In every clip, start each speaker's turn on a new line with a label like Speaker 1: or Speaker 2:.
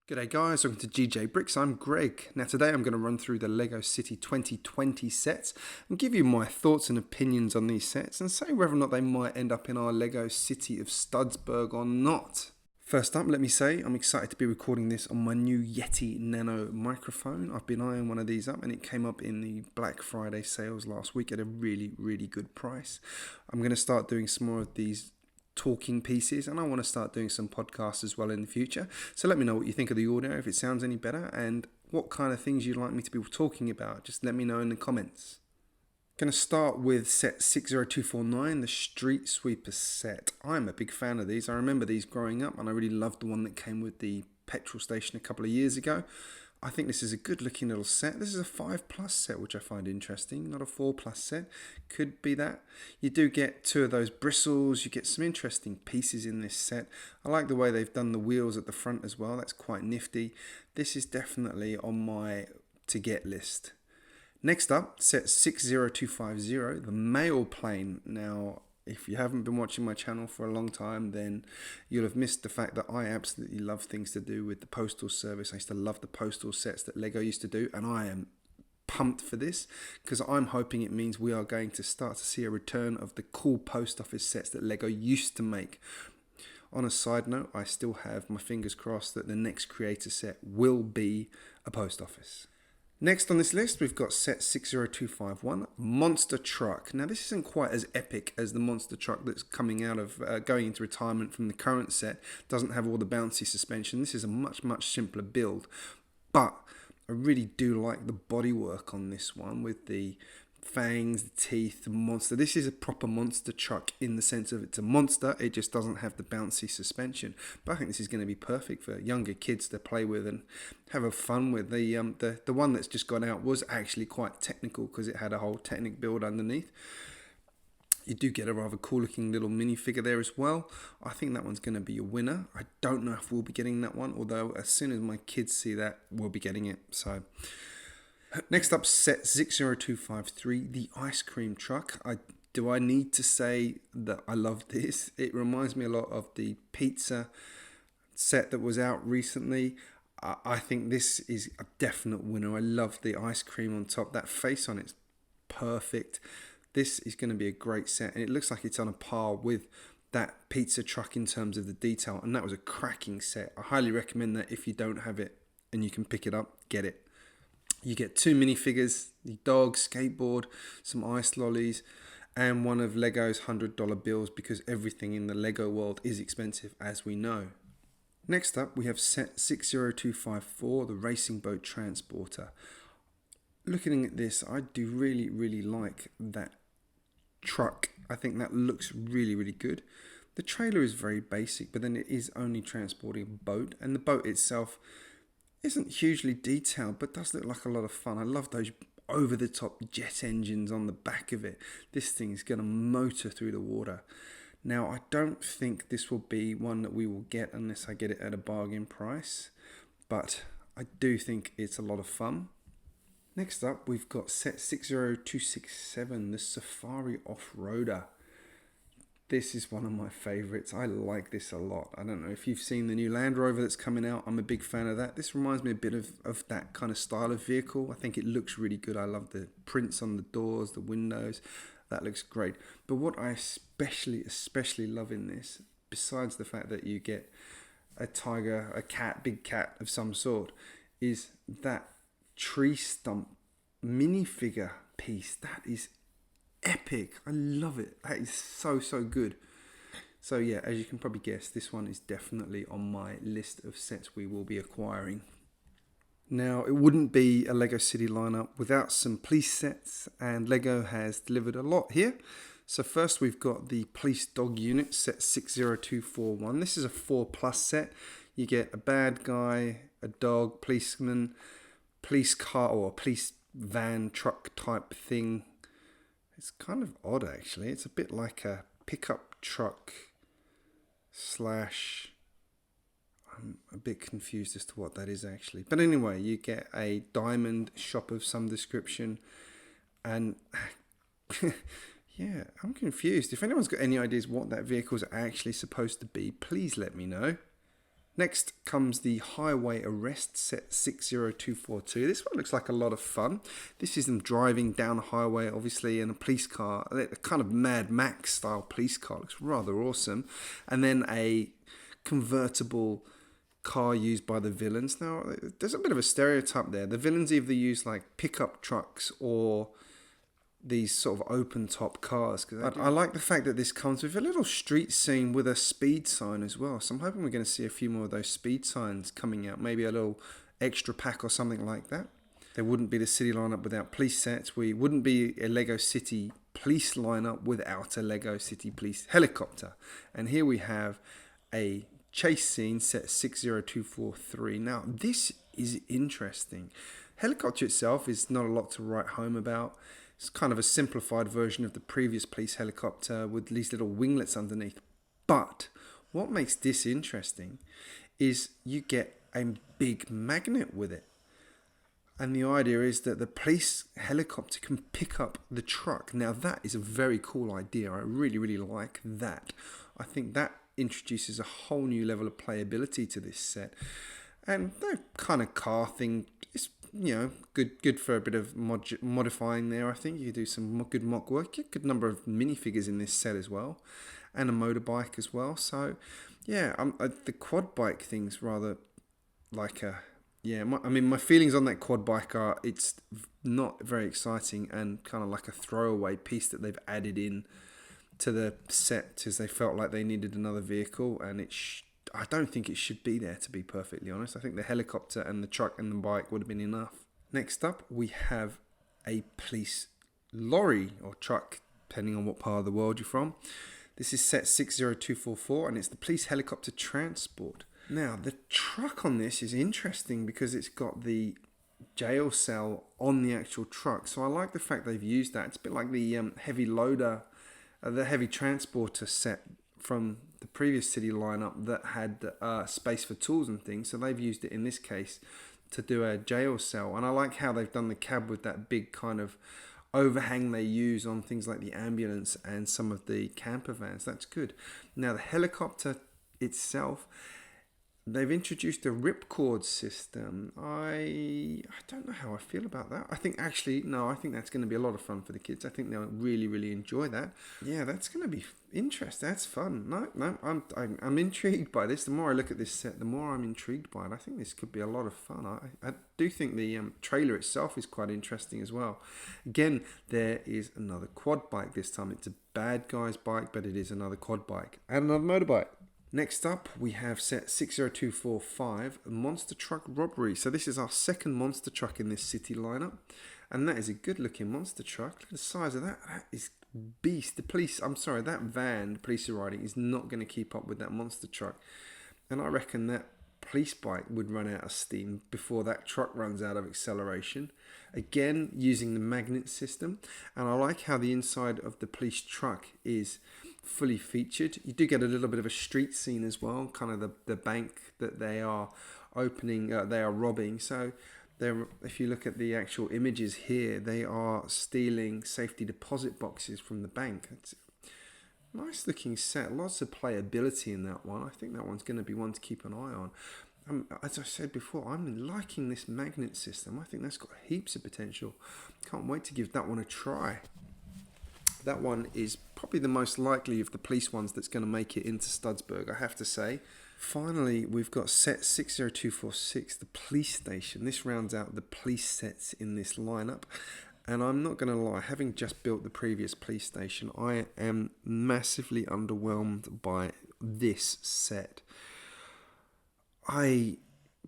Speaker 1: G'day guys, welcome to GJBricks. I'm Greg. Now today I'm going to run through the LEGO City 2020 sets and give you my thoughts and opinions on these sets and say whether or not they might end up in our LEGO City of Studsburg or not. First up, let me say I'm excited to be recording this on my new Yeti Nano microphone. I've been eyeing one of these up and it came up in the Black Friday sales last week at a really good price. I'm going to start doing some more of these talking pieces, and I want to start doing some podcasts as well in the future. So let me know what you think of the audio, if it sounds any better, and what kind of things you'd like me to be talking about. Just let me know in the comments. Going to start with set 60249, the Street Sweeper set. I'm a big fan of these. I remember these growing up, and I really loved the one that came with the Petrol Station a couple of years ago. I think this is a good looking little set. This is a 5+ set, which I find interesting, not a 4+ set. Could be that. You do get 2 of those bristles. You get some interesting pieces in this set. I like the way they've done the wheels at the front as well. That's quite nifty. This is definitely on my to get list. Next up, set 60250, the mail plane. Now, if you haven't been watching my channel for a long time, then you'll have missed the fact that I absolutely love things to do with the postal service. I used to love the postal sets that LEGO used to do, and I am pumped for this because I'm hoping it means we are going to start to see a return of the cool post office sets that LEGO used to make. On a side note, I still have my fingers crossed that the next creator set will be a post office. Next on this list, we've got set 60251, Monster Truck. Now, this isn't quite as epic as the Monster Truck that's coming out of going into retirement from the current set. Doesn't have all the bouncy suspension. This is a much simpler build. But I really do like the bodywork on this one with the fangs, the teeth, the monster. This is a proper monster truck in the sense of it's a monster. It just doesn't have the bouncy suspension. But I think this is going to be perfect for younger kids to play with and have a fun with. The one that's just gone out was actually quite technical because it had a whole Technic build underneath. You do get a rather cool looking little minifigure there as well. I think that one's going to be a winner. I don't know if we'll be getting that one, although as soon as my kids see that, we'll be getting it. So next up, set 60253, the ice cream truck. Do I need to say that I love this? It reminds me a lot of the pizza set that was out recently. I think this is a definite winner. I love the ice cream on top. That face on it's perfect. This is going to be a great set, and it looks like it's on a par with that pizza truck in terms of the detail, and that was a cracking set. I highly recommend that if you don't have it and you can pick it up, get it. You get 2 minifigures, the dog, skateboard, some ice lollies, and one of LEGO's $100 bills because everything in the LEGO world is expensive, as we know. Next up, we have set 60254, the Racing Boat Transporter. Looking at this, I do really like that truck. I think that looks really good. The trailer is very basic, but then it is only transporting a boat, and the boat itself isn't hugely detailed, but does look like a lot of fun. I love those over-the-top jet engines on the back of it. This thing is going to motor through the water. Now, I don't think this will be one that we will get unless I get it at a bargain price, but I do think it's a lot of fun. Next up, we've got set 60267, the Safari Off-Roader. This is one of my favourites. I like this a lot. I don't know if you've seen the new Land Rover that's coming out. I'm a big fan of that. This reminds me a bit of that kind of style of vehicle. I think it looks really good. I love the prints on the doors, the windows. That looks great. But what I especially love in this, besides the fact that you get a tiger, a cat, big cat of some sort, is that tree stump minifigure piece. That is epic. I love it. That is so good. So yeah, as you can probably guess, this one is definitely on my list of sets we will be acquiring. Now, it wouldn't be a LEGO City lineup without some police sets, and LEGO has delivered a lot here. So first we've got the police dog unit, set 60241. This is a 4+ set. You get a bad guy, a dog, policeman, police car or a police van truck type thing. It's kind of odd actually. It's a bit like a pickup truck slash... I'm a bit confused as to what that is actually. But anyway, you get a diamond shop of some description. And yeah, I'm confused. If anyone's got any ideas what that vehicle is actually supposed to be, please let me know. Next comes the Highway Arrest set 60242. This one looks like a lot of fun. This is them driving down a highway, obviously, in a police car. A kind of Mad Max style police car. Looks rather awesome. And then a convertible car used by the villains. Now, there's a bit of a stereotype there. The villains either use like pickup trucks or these sort of open top cars. I like the fact that this comes with a little street scene with a speed sign as well. So I'm hoping we're going to see a few more of those speed signs coming out. Maybe a little extra pack or something like that. There wouldn't be the city lineup without police sets. We wouldn't be a Lego City police lineup without a Lego City police helicopter. And here we have a chase scene set 60243. Now this is interesting. Helicopter itself is not a lot to write home about. It's kind of a simplified version of the previous police helicopter with these little winglets underneath. But what makes this interesting is you get a big magnet with it. And the idea is that the police helicopter can pick up the truck. Now that is a very cool idea. I really, really like that. I think that introduces a whole new level of playability to this set. And that kind of car thing is, good for a bit of modifying there. I think you could do some good mock work. A good number of minifigures in this set as well, and a motorbike as well. So, yeah, the quad bike thing's rather like my feelings on that quad bike are it's not very exciting and kind of like a throwaway piece that they've added in to the set because they felt like they needed another vehicle, and I don't think it should be there, to be perfectly honest. I think the helicopter and the truck and the bike would have been enough. Next up, we have a police lorry or truck, depending on what part of the world you're from. This is set 60244, and it's the police helicopter transport. Now, the truck on this is interesting because it's got the jail cell on the actual truck. So I like the fact they've used that. It's a bit like the heavy loader, the heavy transporter set from the previous city lineup that had space for tools and things. So they've used it in this case to do a jail cell. And I like how they've done the cab with that big kind of overhang they use on things like the ambulance and some of the camper vans. That's good. Now the helicopter itself, they've introduced a ripcord system. I don't know how I feel about that. I think that's going to be a lot of fun for the kids. I think they'll really, really enjoy that. Yeah, that's going to be interesting. That's fun. No, I'm intrigued by this. The more I look at this set, the more I'm intrigued by it. I think this could be a lot of fun. I do think the trailer itself is quite interesting as well. Again, there is another quad bike this time. It's a bad guy's bike, but it is another quad bike and another motorbike. Next up, we have set 60245, Monster Truck Robbery. So this is our second monster truck in this city lineup. And that is a good looking monster truck. Look at the size of that. That is beast. That van the police are riding is not going to keep up with that monster truck. And I reckon that police bike would run out of steam before that truck runs out of acceleration. Again, using the magnet system. And I like how the inside of the police truck is fully featured. You do get a little bit of a street scene as well, kind of the bank that they are opening, they are robbing. So if you look at the actual images here, they are stealing safety deposit boxes from the bank. It's a nice looking set, lots of playability in that one. I think that one's going to be one to keep an eye on. As I said before, I'm liking this magnet system. I think that's got heaps of potential. Can't wait to give that one a try. That one is probably the most likely of the police ones that's going to make it into Studsburg, I have to say. Finally, we've got set 60246, the police station. This rounds out the police sets in this lineup. And I'm not going to lie, having just built the previous police station, I am massively underwhelmed by this set. I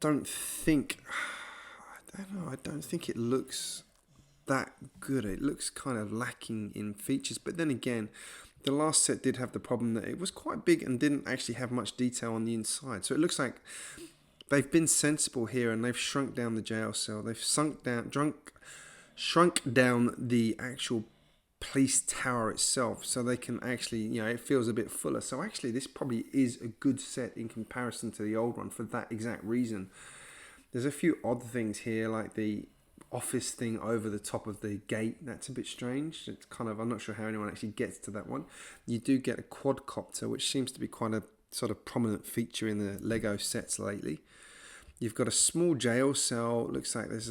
Speaker 1: don't think it looks that good. It looks kind of lacking in features, but then again, the last set did have the problem that it was quite big and didn't actually have much detail on the inside. So it looks like they've been sensible here and they've shrunk down the jail cell. They've shrunk down the actual police tower itself, so they can actually, it feels a bit fuller. So actually, this probably is a good set in comparison to the old one for that exact reason. There's a few odd things here, like the office thing over the top of the gate. That's a bit strange. It's kind of, I'm not sure how anyone actually gets to that one. You do get a quadcopter, which seems to be quite a sort of prominent feature in the Lego sets lately. You've got a small jail cell. Looks like there's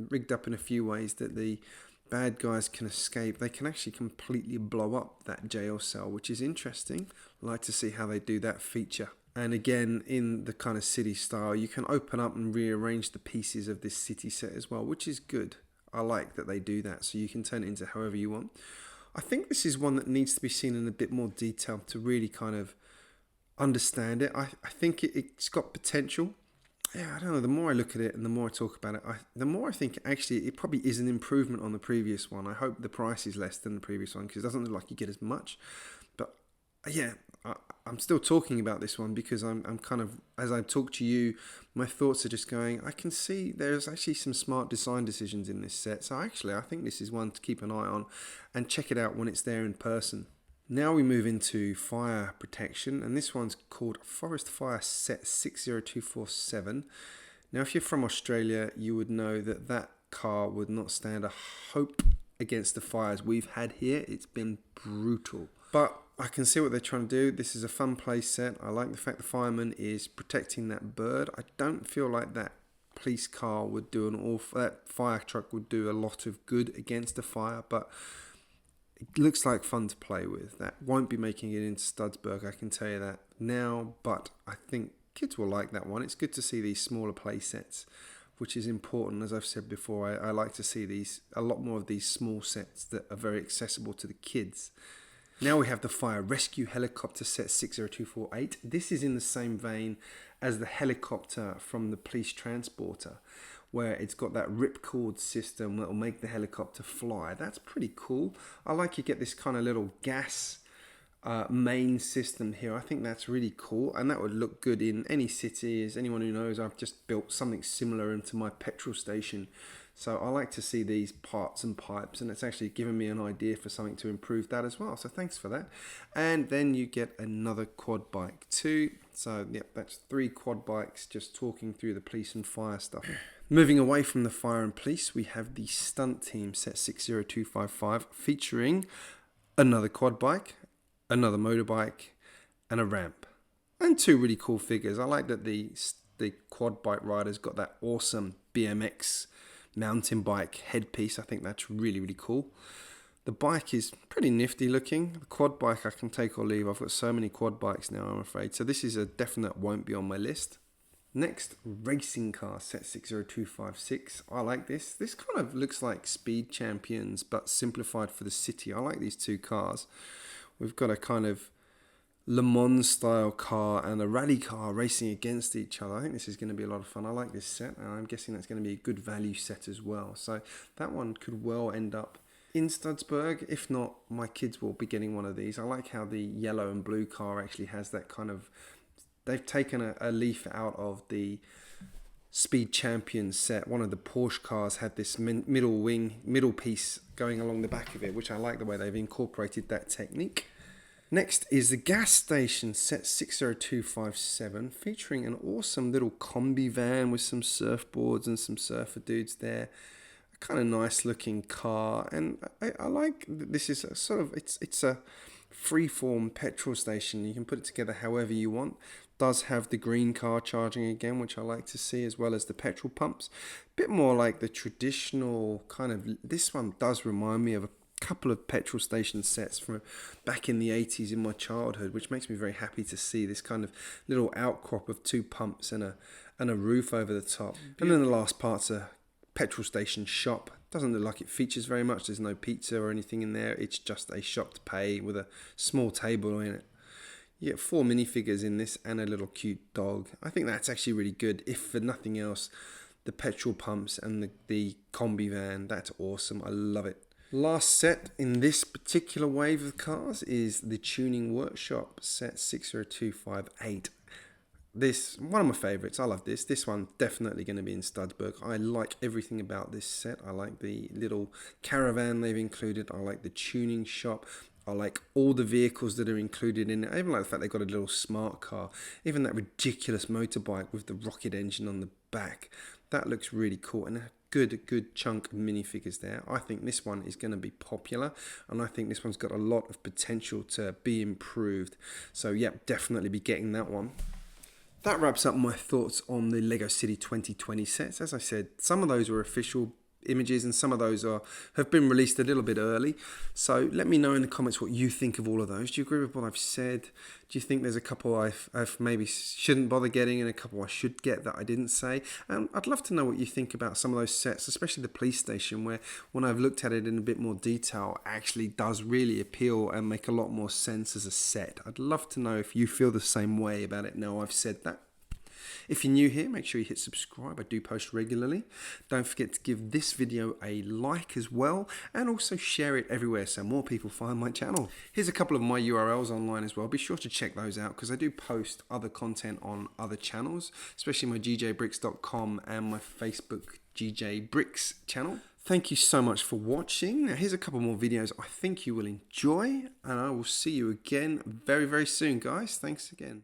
Speaker 1: rigged up in a few ways that the bad guys can escape. They can actually completely blow up that jail cell, which is interesting. I like to see how they do that feature. And again, in the kind of city style, you can open up and rearrange the pieces of this city set as well, which is good. I like that they do that, so you can turn it into however you want. I think this is one that needs to be seen in a bit more detail to really kind of understand it. I think it's got potential. Yeah, I don't know. The more I look at it and the more I talk about it, the more I think actually it probably is an improvement on the previous one. I hope the price is less than the previous one because it doesn't look like you get as much. But yeah, I'm still talking about this one because I'm kind of, as I talk to you, my thoughts are just going, I can see there's actually some smart design decisions in this set. So actually, I think this is one to keep an eye on and check it out when it's there in person. Now we move into fire protection, and this one's called Forest Fire Set 60247. Now, if you're from Australia, you would know that that car would not stand a hope against the fires we've had here. It's been brutal. But I can see what they're trying to do. This is a fun play set. I like the fact the fireman is protecting that bird. I don't feel like that police car would do that fire truck would do a lot of good against a fire, but it looks like fun to play with. That won't be making it into Studsburg, I can tell you that now, but I think kids will like that one. It's good to see these smaller play sets, which is important. As I've said before, I like to see a lot more of these small sets that are very accessible to the kids. Now we have the Fire Rescue Helicopter Set 60248. This is in the same vein as the helicopter from the police transporter, where it's got that ripcord system that will make the helicopter fly. That's pretty cool. I like you get this kind of little gas main system here. I think that's really cool, and that would look good in any city. As anyone who knows, I've just built something similar into my petrol station. So I like to see these parts and pipes, and it's actually given me an idea for something to improve that as well. So thanks for that. And then you get another quad bike too. So yep, that's 3 quad bikes just talking through the police and fire stuff. Moving away from the fire and police, we have the Stunt Team Set 60255 featuring another quad bike, another motorbike, and a ramp. And 2 really cool figures. I like that the quad bike rider's got that awesome BMX mountain bike headpiece. I think that's really, really cool. The bike is pretty nifty looking. The quad bike I can take or leave. I've got so many quad bikes now, I'm afraid. So this is a definite won't be on my list. Next, racing car set 60256. I like this. This kind of looks like Speed Champions, but simplified for the city. I like these 2 cars. We've got a kind of Le Mans style car and a rally car racing against each other. I think this is going to be a lot of fun. I like this set, and I'm guessing that's going to be a good value set as well. So that one could well end up in Studsburg. If not, my kids will be getting one of these. I like how the yellow and blue car actually has that kind of... They've taken a leaf out of the Speed Champions set. One of the Porsche cars had this middle piece going along the back of it, which I like the way they've incorporated that technique. Next is the gas station set 60257, featuring an awesome little combi van with some surfboards and some surfer dudes there. A kind of nice looking car, and I like that this is a sort of, it's a freeform petrol station. You can put it together however you want. Does have the green car charging again, which I like to see, as well as the petrol pumps. Bit more like the traditional kind of, this one does remind me of a couple of petrol station sets from back in the 80s in my childhood, which makes me very happy to see this kind of little outcrop of 2 pumps and a roof over the top. And then the last part's a petrol station shop. Doesn't look like it features very much. There's no pizza or anything in there. It's just a shop to pay with a small table in it. You get 4 minifigures in this and a little cute dog. I think that's actually really good. If for nothing else, the petrol pumps and the combi van, that's awesome. I love it. Last set in this particular wave of cars is the Tuning Workshop set 60258. This, one of my favourites. I love this. This one definitely going to be in Studsburg. I like everything about this set. I like the little caravan they've included. I like the tuning shop. I like all the vehicles that are included in it. I even like the fact they've got a little smart car. Even that ridiculous motorbike with the rocket engine on the back. That looks really cool, and a good chunk of minifigures there. I think this one is going to be popular, and I think this one's got a lot of potential to be improved. So yeah, definitely be getting that one. That wraps up my thoughts on the LEGO City 2020 sets. As I said, some of those were official images and some of those have been released a little bit early. So let me know in the comments what you think of all of those. Do you agree with what I've said? Do you think there's a couple I've maybe shouldn't bother getting and a couple I should get that I didn't say? I'd love to know what you think about some of those sets, especially the police station, where when I've looked at it in a bit more detail, actually does really appeal and make a lot more sense as a set. I'd love to know if you feel the same way about it now I've said that. If you're new here, make sure you hit subscribe. I do post regularly. Don't forget to give this video a like as well, and also share it everywhere so more people find my channel. Here's a couple of my URLs online as well. Be sure to check those out because I do post other content on other channels, especially my GJBricks.com and my Facebook GJBricks channel. Thank you so much for watching. Now here's a couple more videos I think you will enjoy, and I will see you again very soon, guys. Thanks again.